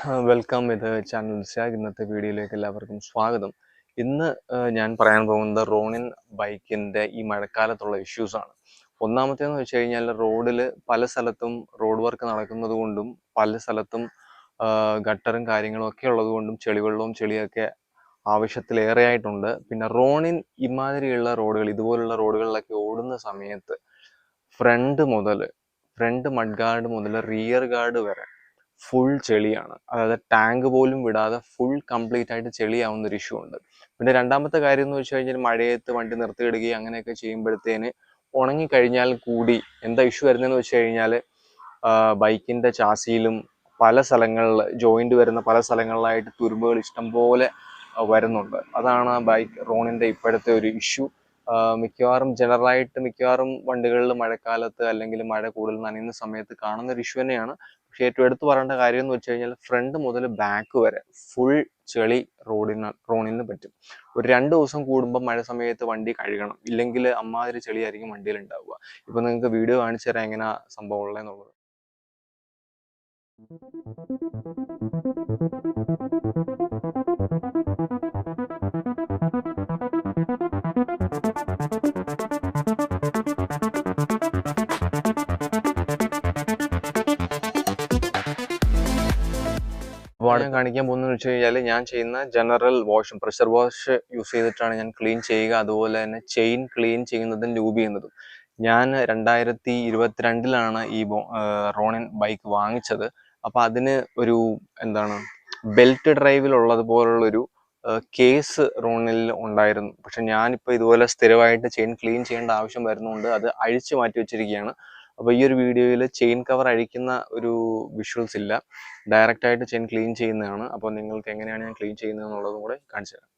Welcome ഇത് channel ഷാഗ്. ഇന്നത്തെ വീഡിയോയിലേക്ക് എല്ലാവർക്കും സ്വാഗതം. ഇന്ന് ഞാൻ പറയാൻ പോകുന്നത് റോണിൻ ബൈക്കിൻ്റെ ഈ മഴക്കാലത്തുള്ള ഇഷ്യൂസാണ്. ഒന്നാമത്തേന്ന് വെച്ച് കഴിഞ്ഞാൽ റോഡിൽ പല സ്ഥലത്തും റോഡ് വർക്ക് നടക്കുന്നത് കൊണ്ടും പല സ്ഥലത്തും ഗട്ടറും കാര്യങ്ങളും ഒക്കെ ഉള്ളത് കൊണ്ടും ചെളിവെള്ളവും ചെളിയൊക്കെ ആവശ്യത്തിലേറെയായിട്ടുണ്ട്. പിന്നെ റോണിൻ ഇമാതിരിയുള്ള റോഡുകൾ, ഇതുപോലുള്ള റോഡുകളിലൊക്കെ ഓടുന്ന സമയത്ത് ഫ്രണ്ട് മഡ് ഗാർഡ് മുതൽ റിയർ ഗാർഡ് വരെ ഫുൾ ചെളിയാണ്. അതായത് ടാങ്ക് പോലും വിടാതെ ഫുൾ കംപ്ലീറ്റ് ആയിട്ട് ചെളിയാവുന്ന ഒരു ഇഷ്യൂ ഉണ്ട്. പിന്നെ രണ്ടാമത്തെ കാര്യം എന്ന് വെച്ച് കഴിഞ്ഞാൽ മഴയത്ത് വണ്ടി നിർത്തിയിടുകയും അങ്ങനെയൊക്കെ ചെയ്യുമ്പോഴത്തേന് ഉണങ്ങിക്കഴിഞ്ഞാൽ കൂടി എന്താ ഇഷ്യൂ വരുന്നതെന്ന് വെച്ച് കഴിഞ്ഞാൽ ബൈക്കിൻ്റെ ചാസിയിലും പല സ്ഥലങ്ങളിൽ ജോയിന്റ് വരുന്ന പല സ്ഥലങ്ങളിലായിട്ട് തുരുമ്പുകൾ ഇഷ്ടംപോലെ വരുന്നുണ്ട്. അതാണ് റോണിൻ്റെ ഇപ്പോഴത്തെ ഒരു ഇഷ്യൂ. മിക്കവാറും വണ്ടികളിൽ മഴക്കാലത്ത് അല്ലെങ്കിൽ മഴ കൂടുതൽ നനയുന്ന സമയത്ത് കാണുന്ന ഒരു ഇഷ്യൂ തന്നെയാണ്. പക്ഷെ ഏറ്റവും എടുത്തു പറയേണ്ട കാര്യം എന്ന് വെച്ച് കഴിഞ്ഞാൽ ഫ്രണ്ട് മുതൽ ബാക്ക് വരെ ഫുൾ ചെളി റോണിന് പറ്റും. ഒരു 2 ദിവസം കൂടുമ്പോൾ മഴ സമയത്ത് വണ്ടി കഴുകണം, ഇല്ലെങ്കിൽ അമ്മാതിരി ചെളിയായിരിക്കും വണ്ടിയിൽ ഉണ്ടാവുക. ഇപ്പൊ നിങ്ങൾക്ക് വീഡിയോ കാണിച്ചു തരാം എങ്ങനെ സംഭവം ഉള്ളതെന്നുള്ളത്. ഞാൻ കാണിക്കാൻ പോകുന്നതെന്ന് വെച്ച് കഴിഞ്ഞാൽ ഞാൻ ചെയ്യുന്ന ജനറൽ വാഷും പ്രഷർ വാഷ് യൂസ് ചെയ്തിട്ടാണ് ഞാൻ ക്ലീൻ ചെയ്യുക. അതുപോലെ തന്നെ ചെയിൻ ക്ലീൻ ചെയ്യുന്നതും ലൂബ് ചെയ്യുന്നതും. ഞാൻ 2022 ഈ റോണിൻ ബൈക്ക് വാങ്ങിച്ചത്. അപ്പോൾ അതിന് ഒരു ബെൽറ്റ് ഡ്രൈവിലുള്ളത് പോലുള്ളൊരു കേസ് റോണിൽ ഉണ്ടായിരുന്നു. പക്ഷെ ഞാനിപ്പോൾ ഇതുപോലെ സ്ഥിരമായിട്ട് ചെയിൻ ക്ലീൻ ചെയ്യേണ്ട ആവശ്യം വരുന്നതുകൊണ്ട് അത് അഴിച്ചു മാറ്റി വെച്ചിരിക്കുകയാണ്. അപ്പോൾ ഈ ഒരു വീഡിയോയിൽ ചെയിൻ കവർ അഴിക്കുന്ന ഒരു വിഷ്വൽസ് ഇല്ല, ഡയറക്റ്റ് ആയിട്ട് ചെയിൻ ക്ലീൻ ചെയ്യുന്നതാണ്. അപ്പോൾ നിങ്ങൾക്ക് എങ്ങനെയാണ് ഞാൻ ക്ലീൻ ചെയ്യുന്നത് എന്നുള്ളതും കൂടെ കാണിച്ചു തരാം.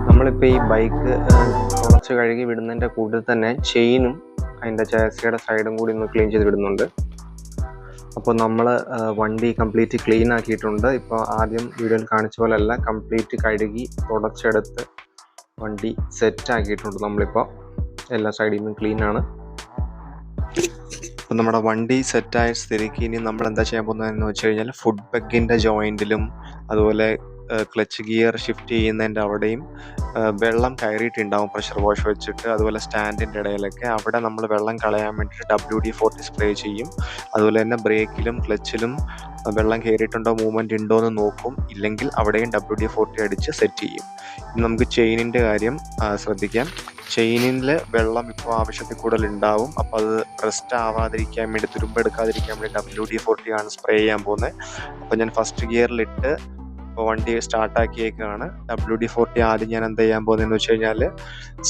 നമ്മളിപ്പോൾ ഈ ബൈക്ക് കുറച്ച് കഴുകി വിടുന്നതിൻ്റെ കൂട്ടത്തിൽ തന്നെ ചെയിനും അതിൻ്റെ ചാസിയുടെ സൈഡും കൂടി ഒന്ന് ക്ലീൻ ചെയ്ത് വിടുന്നുണ്ട്. അപ്പോൾ നമ്മൾ വണ്ടി കംപ്ലീറ്റ് ക്ലീൻ ആക്കിയിട്ടുണ്ട്. ഇപ്പോൾ ആദ്യം വീഡിയോയിൽ കാണിച്ച പോലെയല്ല, കംപ്ലീറ്റ് കഴുകി തുടച്ചെടുത്ത് വണ്ടി സെറ്റ് ആക്കിയിട്ടുണ്ട്. നമ്മളിപ്പോൾ എല്ലാ സൈഡിൽ നിന്നും ക്ലീൻ ആണ്. അപ്പോൾ നമ്മുടെ വണ്ടി സെറ്റായ സ്ഥിതിക്ക് ഇനി നമ്മൾ എന്താ ചെയ്യാൻ പോകുന്നതെന്ന് വെച്ച് കഴിഞ്ഞാൽ ഫുഡ് പെഗിൻ്റെ ജോയിൻറ്റിലും അതുപോലെ ക്ലച്ച് ഗിയർ ഷിഫ്റ്റ് ചെയ്യുന്നതിൻ്റെ അവിടെയും വെള്ളം കയറിയിട്ടുണ്ടാവും പ്രഷർ വാഷ് വെച്ചിട്ട്. അതുപോലെ സ്റ്റാൻഡിൻ്റെ ഇടയിലൊക്കെ അവിടെ നമ്മൾ വെള്ളം കളയാൻ വേണ്ടിയിട്ട് WD-40 സ്പ്രേ ചെയ്യും. അതുപോലെ തന്നെ ബ്രേക്കിലും ക്ലച്ചിലും വെള്ളം കയറിയിട്ടുണ്ടോ, മൂവ്മെൻറ്റ് ഉണ്ടോ എന്ന് നോക്കും. ഇല്ലെങ്കിൽ അവിടെയും WD-40 അടിച്ച് സെറ്റ് ചെയ്യും. ഇനി നമുക്ക് ചെയിനിൻ്റെ കാര്യം ശ്രദ്ധിക്കാം. ചെയിനിൽ വെള്ളം ഇപ്പോൾ ആവശ്യത്തിൽ കൂടുതൽ ഉണ്ടാവും. അപ്പോൾ അത് റെസ്റ്റ് ആവാതിരിക്കാൻ വേണ്ടി, തുരുമ്പെടുക്കാതിരിക്കാൻ വേണ്ടി WD-40 ആണ് സ്പ്രേ ചെയ്യാൻ പോകുന്നത്. അപ്പോൾ ഞാൻ ഫസ്റ്റ് ഗിയറിലിട്ട് വണ്ടി സ്റ്റാർട്ടാക്കിയേക്കാണ്. WD-40 ആദ്യം ഞാൻ എന്താ ചെയ്യാൻ പോകുന്നതെന്ന് വെച്ച് കഴിഞ്ഞാൽ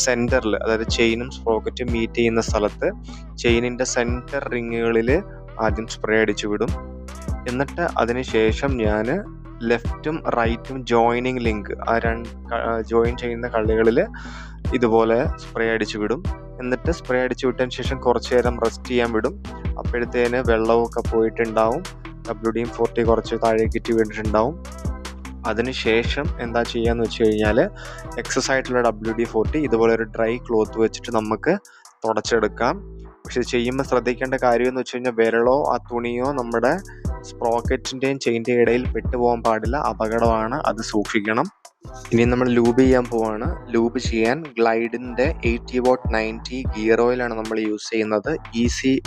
സെൻറ്ററിൽ, അതായത് ചെയിനും സ്പ്രോക്കറ്റും മീറ്റ് ചെയ്യുന്ന സ്ഥലത്ത് ചെയിനിൻ്റെ സെൻറ്റർ റിങ്ങുകളിൽ ആദ്യം സ്പ്രേ അടിച്ചു വിടും. എന്നിട്ട് അതിന് ശേഷം ഞാൻ ലെഫ്റ്റും റൈറ്റും ജോയിനിങ് ലിങ്ക്, ജോയിൻ ചെയ്യുന്ന കള്ളികളിൽ ഇതുപോലെ സ്പ്രേ അടിച്ചു വിടും. എന്നിട്ട് സ്പ്രേ അടിച്ചു വിട്ടതിന് ശേഷം കുറച്ച് നേരം റെസ്റ്റ് ചെയ്യാൻ വിടും. അപ്പോഴത്തേന് വെള്ളമൊക്കെ പോയിട്ടുണ്ടാവും, WD-40 കുറച്ച് താഴേക്കിട്ട് വീണിട്ടുണ്ടാവും. അതിനുശേഷം എന്താ ചെയ്യാന്ന് വെച്ച് കഴിഞ്ഞാൽ എക്സസ് ആയിട്ടുള്ള WD-40 ഇതുപോലെ ഒരു ഡ്രൈ ക്ലോത്ത് വെച്ചിട്ട് നമുക്ക് തുടച്ചെടുക്കാം. പക്ഷെ ഇത് ചെയ്യുമ്പോൾ ശ്രദ്ധിക്കേണ്ട കാര്യം എന്ന് വെച്ച് കഴിഞ്ഞാൽ വിരളോ ആ തുണിയോ നമ്മുടെ സ്പ്രോക്കറ്റിൻ്റെയും ചെയിൻ്റെയും ഇടയിൽ പെട്ടുപോകാൻ പാടില്ല, അപകടമാണ്, അത് സൂക്ഷിക്കണം. ഇനി നമ്മൾ ലൂബ് ചെയ്യാൻ പോവാണ്. ലൂബ് ചെയ്യാൻ ഗ്ലൈഡിൻ്റെ 80W 90 ഗിയർ ഓയിലാണ് നമ്മൾ യൂസ് ചെയ്യുന്നത്.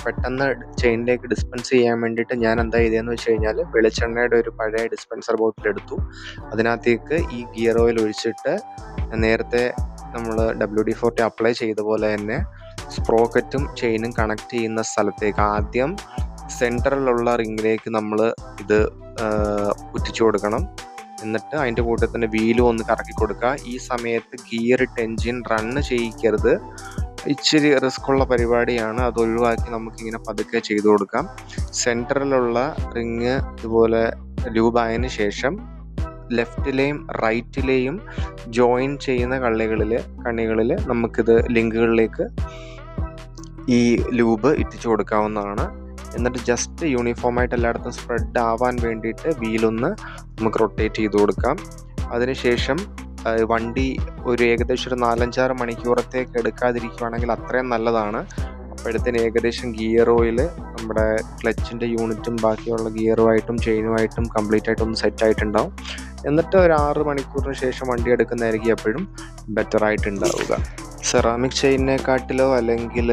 പെട്ടെന്ന് ചെയിനിലേക്ക് ഡിസ്പെൻസ് ചെയ്യാൻ വേണ്ടിയിട്ട് ഞാൻ എന്താ ചെയ്തതെന്ന് വെച്ച് കഴിഞ്ഞാൽ വെളിച്ചെണ്ണയുടെ ഒരു പഴയ ഡിസ്പെൻസർ ബോട്ടിൽ എടുത്തു. അതിനകത്തേക്ക് ഈ ഗിയർ ഓയിൽ ഒഴിച്ചിട്ട് നേരത്തെ നമ്മൾ WD-40 അപ്ലൈ ചെയ്ത പോലെ തന്നെ സ്പ്രോക്കറ്റും ചെയിനും കണക്ട് ചെയ്യുന്ന സ്ഥലത്തേക്ക് ആദ്യം സെൻറ്ററിലുള്ള റിങ്ങിലേക്ക് നമ്മൾ ഇത് ഉറ്റിച്ചു കൊടുക്കണം. എന്നിട്ട് അതിൻ്റെ കൂട്ടത്തിൽ തന്നെ വീലും ഒന്ന് കറക്കി കൊടുക്കുക. ഈ സമയത്ത് ഗിയർ ഇട്ട് എൻജിൻ റണ്ണ് ചെയ്യിക്കരുത്. ഇച്ചിരി റിസ്ക്കുള്ള പരിപാടിയാണ്. അതൊഴിവാക്കി നമുക്കിങ്ങനെ പതുക്കെ ചെയ്തു കൊടുക്കാം. സെൻറ്ററിലുള്ള റിങ് ഇതുപോലെ ലൂബായതിന് ശേഷം ലെഫ്റ്റിലെയും റൈറ്റിലെയും ജോയിൻ ചെയ്യുന്ന കണ്ണികളിൽ നമുക്കിത് ലിങ്കുകളിലേക്ക് ഈ ലൂബ് ഇട്ടിച്ചു കൊടുക്കാവുന്നതാണ്. എന്നിട്ട് ജസ്റ്റ് യൂണിഫോമായിട്ട് എല്ലായിടത്തും സ്പ്രെഡ് ആവാൻ വേണ്ടിയിട്ട് വീലൊന്ന് നമുക്ക് റൊട്ടേറ്റ് ചെയ്ത് കൊടുക്കാം. അതിനുശേഷം വണ്ടി ഒരു ഏകദേശം ഒരു 4-5 മണിക്കൂറത്തേക്ക് എടുക്കാതിരിക്കുകയാണെങ്കിൽ അത്രയും നല്ലതാണ്. അപ്പോഴത്തേന് ഏകദേശം ഗിയർ ഓയിൽ നമ്മുടെ ക്ലച്ചിൻ്റെ യൂണിറ്റും ബാക്കിയുള്ള ഗിയറുമായിട്ടും ചെയിനുമായിട്ടും കംപ്ലീറ്റ് ആയിട്ടൊന്ന് സെറ്റായിട്ടുണ്ടാവും. എന്നിട്ട് ഒരു 6 മണിക്കൂറിന് ശേഷം വണ്ടി എടുക്കുന്നതായിരിക്കും എപ്പോഴും ബെറ്റർ ആയിട്ടുണ്ടാവുക. സെറാമിക് ചെയിനിനെക്കാട്ടിലോ അല്ലെങ്കിൽ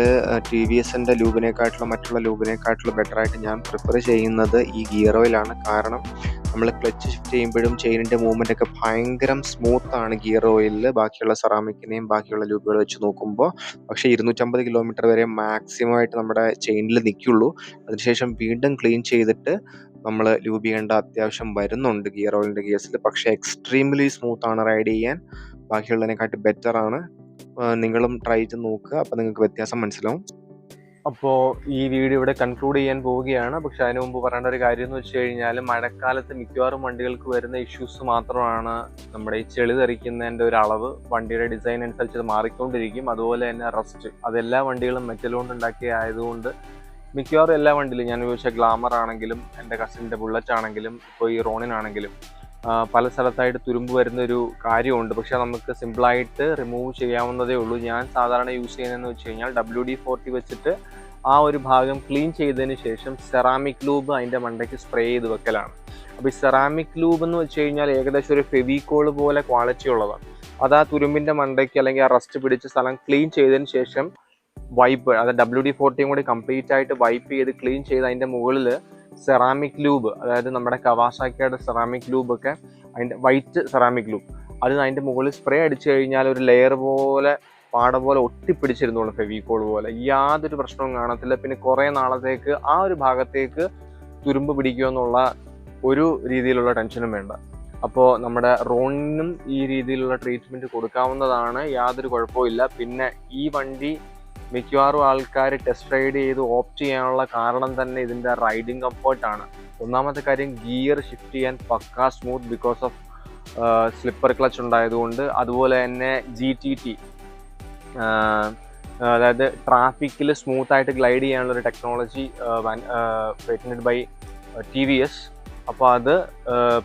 ടി വി എസിൻ്റെ ലൂബിനെക്കാട്ടിലോ മറ്റുള്ള ലൂബിനെക്കാട്ടിലോ ബെറ്ററായിട്ട് ഞാൻ പ്രിഫർ ചെയ്യുന്നത് ഈ ഗിയർ ഓയിലാണ്. കാരണം നമ്മൾ ക്ലച്ച് ഷിഫ്റ്റ് ചെയ്യുമ്പോഴും ചെയിനിൻ്റെ മൂവ്മെൻ്റ് ഒക്കെ ഭയങ്കര സ്മൂത്താണ് ഗിയർ ഓയിലിൽ ബാക്കിയുള്ള സെറാമിക്കിനെയും ബാക്കിയുള്ള ലൂബുകൾ വെച്ച് നോക്കുമ്പോൾ. പക്ഷേ 250 കിലോമീറ്റർ വരെ മാക്സിമം ആയിട്ട് നമ്മുടെ ചെയിനിൽ നിൽക്കുള്ളൂ. അതിനുശേഷം വീണ്ടും ക്ലീൻ ചെയ്തിട്ട് നമ്മൾ ലൂബ് ചെയ്യേണ്ട അത്യാവശ്യം വരുന്നുണ്ട് ഗിയർ ഓയിലിൻ്റെ കേസിൽ. പക്ഷേ എക്സ്ട്രീംലി സ്മൂത്താണ് റൈഡ് ചെയ്യാൻ, ബാക്കിയുള്ളതിനെക്കാട്ടി ബെറ്ററാണ്. നിങ്ങളും ട്രൈ ചെയ്ത് നോക്കുക, അപ്പോൾ നിങ്ങൾക്ക് വ്യത്യാസം മനസ്സിലാവും. അപ്പോൾ ഈ വീഡിയോ ഇവിടെ കൺക്ലൂഡ് ചെയ്യാൻ പോവുകയാണ്. പക്ഷെ അതിനു മുമ്പ് പറയേണ്ട ഒരു കാര്യം എന്ന് വെച്ച് കഴിഞ്ഞാൽ മഴക്കാലത്ത് മിക്കവാറും വണ്ടികൾക്ക് വരുന്ന ഇഷ്യൂസ് മാത്രമാണ് നമ്മുടെ ഈ ചെളി തെറിക്കുന്നതിൻ്റെ ഒരു അളവ്. വണ്ടിയുടെ ഡിസൈൻ അനുസരിച്ച് അത് മാറിക്കൊണ്ടിരിക്കും. അതുപോലെ തന്നെ റസ്റ്റ്, അതെല്ലാ വണ്ടികളും മെറ്റൽ കൊണ്ട് ഉണ്ടാക്കിയ ആയതുകൊണ്ട് മിക്കവാറും എല്ലാ വണ്ടിയിലും, ഞാൻ ഉപയോഗിച്ച ഗ്ലാമർ ആണെങ്കിലും എൻ്റെ കസിൻ്റെ ബുള്ളറ്റ് ആണെങ്കിലും ഇപ്പോൾ ഈ റോണിനാണെങ്കിലും പല സ്ഥലത്തായിട്ട് തുരുമ്പ് വരുന്നൊരു കാര്യമുണ്ട്. പക്ഷേ നമുക്ക് സിമ്പിളായിട്ട് റിമൂവ് ചെയ്യാവുന്നതേ ഉള്ളൂ. ഞാൻ സാധാരണ യൂസ് ചെയ്യുന്നതെന്ന് വെച്ച് കഴിഞ്ഞാൽ WD-40 വെച്ചിട്ട് ആ ഒരു ഭാഗം ക്ലീൻ ചെയ്തതിന് ശേഷം സെറാമിക് ലൂബ് അതിൻ്റെ മണ്ടയ്ക്ക് സ്പ്രേ ചെയ്ത് വെക്കലാണ്. അപ്പോൾ ഈ സെറാമിക് ലൂബ് എന്ന് വെച്ച് കഴിഞ്ഞാൽ ഏകദേശം ഒരു ഫെവിക്കോൾ പോലെ ക്വാളിറ്റി ഉള്ളതാണ്. അത് ആ തുരുമ്പിൻ്റെ മണ്ടയ്ക്ക് അല്ലെങ്കിൽ ആ റസ്റ്റ് പിടിച്ച സ്ഥലം ക്ലീൻ ചെയ്തതിന് ശേഷം വൈപ്പ്, അത് WD-40 കൂടി കംപ്ലീറ്റ് ആയിട്ട് വൈപ്പ് ചെയ്ത് ക്ലീൻ ചെയ്ത് അതിൻ്റെ മുകളിൽ സെറാമിക് ലൂബ്, അതായത് നമ്മുടെ കവാസാക്കിയുടെ സെറാമിക് ലൂബൊക്കെ, അതിൻ്റെ വൈറ്റ് സെറാമിക് ലൂബ്, അത് അതിൻ്റെ മുകളിൽ സ്പ്രേ അടിച്ചു കഴിഞ്ഞാൽ ഒരു ലെയർ പോലെ പാട പോലെ ഒട്ടിപ്പിടിച്ചിരുന്നോളൂ, ഫെവിക്കോൾ പോലെ. യാതൊരു പ്രശ്നവും കാണത്തില്ല. പിന്നെ കുറേ നാളത്തേക്ക് ആ ഒരു ഭാഗത്തേക്ക് തുരുമ്പ് പിടിക്കുമെന്നുള്ള ഒരു രീതിയിലുള്ള ടെൻഷനും വേണ്ട. അപ്പോൾ നമ്മുടെ റോണിനും ഈ രീതിയിലുള്ള ട്രീറ്റ്മെൻറ്റ് കൊടുക്കാവുന്നതാണ്, യാതൊരു കുഴപ്പമില്ല. പിന്നെ ഈ വണ്ടി മിക്കവാറും ആൾക്കാർ ടെസ്റ്റ് റൈഡ് ചെയ്ത് ഓപ്റ്റ് ചെയ്യാനുള്ള കാരണം തന്നെ ഇതിൻ്റെ റൈഡിങ് കംഫർട്ടാണ്. ഒന്നാമത്തെ കാര്യം, ഗിയർ ഷിഫ്റ്റ് ചെയ്യാൻ പക്കാ smooth because of slipper clutch ഉണ്ടായതുകൊണ്ട്. അതുപോലെ തന്നെ GTT, അതായത് ട്രാഫിക്കിൽ സ്മൂത്തായിട്ട് ഗ്ലൈഡ് ചെയ്യാനുള്ളൊരു ടെക്നോളജി പേറ്റന്റഡ് ബൈ TVS. അപ്പോൾ അത്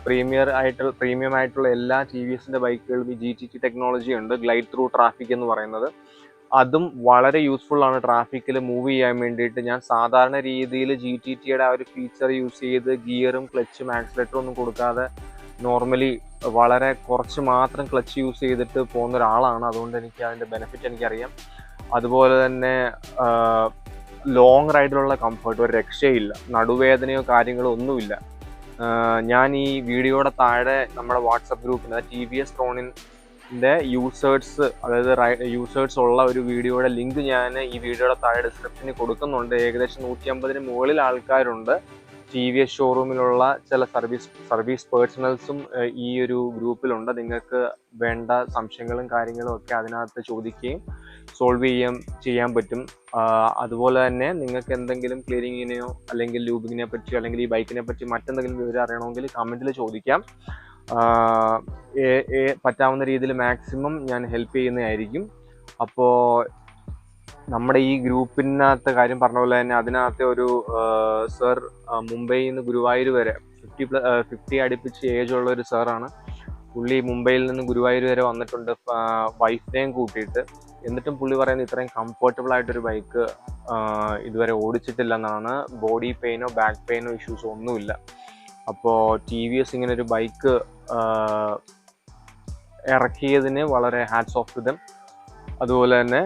പ്രീമിയം ആയിട്ടുള്ള എല്ലാ TVSൻ്റെ ബൈക്കുകളിലും ഈ GTT ടെക്നോളജി ഉണ്ട്, ഗ്ലൈഡ് ത്രൂ ട്രാഫിക് എന്ന് പറയുന്നത്. അതും വളരെ യൂസ്ഫുള്ളാണ് ട്രാഫിക്കിൽ മൂവ് ചെയ്യാൻ വേണ്ടിയിട്ട്. ഞാൻ സാധാരണ രീതിയിൽ GTTയുടെ ആ ഒരു ഫീച്ചർ യൂസ് ചെയ്ത് ഗിയറും ക്ലച്ചും ആക്സിലേറ്ററും ഒന്നും കൊടുക്കാതെ നോർമലി വളരെ കുറച്ച് മാത്രം ക്ലച്ച് യൂസ് ചെയ്തിട്ട് പോകുന്ന ഒരാളാണ്. അതുകൊണ്ട് എനിക്ക് അതിൻ്റെ ബെനിഫിറ്റ് എനിക്കറിയാം. അതുപോലെ തന്നെ ലോങ് റൈഡിലുള്ള കംഫർട്ട് ഒരു രക്ഷയില്ല, നടുവേദനയോ കാര്യങ്ങളോ ഒന്നുമില്ല. ഞാൻ ഈ വീഡിയോയുടെ താഴെ നമ്മുടെ വാട്സപ്പ് ഗ്രൂപ്പിൽ TVS റോണിൻ്റെ യൂസേഴ്സ് ഉള്ള ഒരു വീഡിയോയുടെ ലിങ്ക് ഞാൻ ഈ വീഡിയോയുടെ താഴെ ഡിസ്ക്രിപ്ഷനിൽ കൊടുക്കുന്നുണ്ട്. ഏകദേശം 150 മുകളിൽ ആൾക്കാരുണ്ട്. TVS ഷോറൂമിലുള്ള ചില സർവീസ് പേഴ്സണൽസും ഈ ഒരു ഗ്രൂപ്പിലുണ്ട്. നിങ്ങൾക്ക് വേണ്ട സംശയങ്ങളും കാര്യങ്ങളും ഒക്കെ അതിനകത്ത് ചോദിക്കുകയും സോൾവ് ചെയ്യാൻ പറ്റും. അതുപോലെ തന്നെ നിങ്ങൾക്ക് എന്തെങ്കിലും ക്ലീനിങ്ങിനെയോ അല്ലെങ്കിൽ ലൂബിങ്ങിനെ പറ്റി അല്ലെങ്കിൽ ഈ ബൈക്കിനെ പറ്റി മറ്റെന്തെങ്കിലും വിവരം അറിയണമെങ്കിൽ കമൻറ്റിൽ ചോദിക്കാം. പറ്റാവുന്ന രീതിയിൽ മാക്സിമം ഞാൻ ഹെൽപ്പ് ചെയ്യുന്നതായിരിക്കും. അപ്പോൾ നമ്മുടെ ഈ ഗ്രൂപ്പിനകത്ത് കാര്യം പറഞ്ഞ പോലെ തന്നെ അതിനകത്തെ ഒരു സർ മുംബൈയിൽ നിന്ന് ഗുരുവായൂർ വരെ 50 അടുപ്പിച്ച് ഏജുള്ള ഒരു സാറാണ്. പുള്ളി മുംബൈയിൽ നിന്ന് ഗുരുവായൂർ വരെ വന്നിട്ടുണ്ട് വൈഫിനെയും കൂട്ടിയിട്ട്. എന്നിട്ടും പുള്ളി പറയുന്നത് ഇത്രയും കംഫർട്ടബിൾ ആയിട്ടൊരു ബൈക്ക് ഇതുവരെ ഓടിച്ചിട്ടില്ലെന്നാണ്. ബോഡി പെയിനോ ബാക്ക് പെയിനോ ഇഷ്യൂസോ ഒന്നുമില്ല. അപ്പോൾ TVS ഇങ്ങനൊരു ബൈക്ക് ഇറക്കിയതിന് വളരെ ഹാറ്റ്സ് ഓഫ് ടു ദം. അതുപോലെ തന്നെ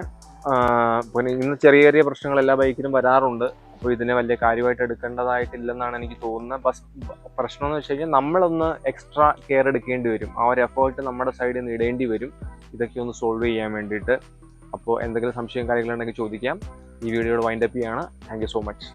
പിന്നെ ഇന്ന് ചെറിയ ചെറിയ പ്രശ്നങ്ങൾ എല്ലാ ബൈക്കിലും വരാറുണ്ട്. അപ്പോൾ ഇതിനെ വലിയ കാര്യമായിട്ട് എടുക്കേണ്ടതായിട്ടില്ലെന്നാണ് എനിക്ക് തോന്നുന്നത്. പ്രശ്നം എന്ന് വെച്ച് കഴിഞ്ഞാൽ നമ്മളൊന്ന് എക്സ്ട്രാ കെയർ എടുക്കേണ്ടി വരും, ആ ഒരു എഫേർട്ട് നമ്മുടെ സൈഡിൽ നിന്ന് ഇടേണ്ടി വരും ഇതൊക്കെ ഒന്ന് സോൾവ് ചെയ്യാൻ വേണ്ടിയിട്ട്. അപ്പോൾ എന്തെങ്കിലും സംശയം കാര്യങ്ങളുണ്ടെങ്കിൽ ചോദിക്കാം. ഈ വീഡിയോയുടെ വൈൻഡപ്പ് ചെയ്യാണ്. Thank you so much.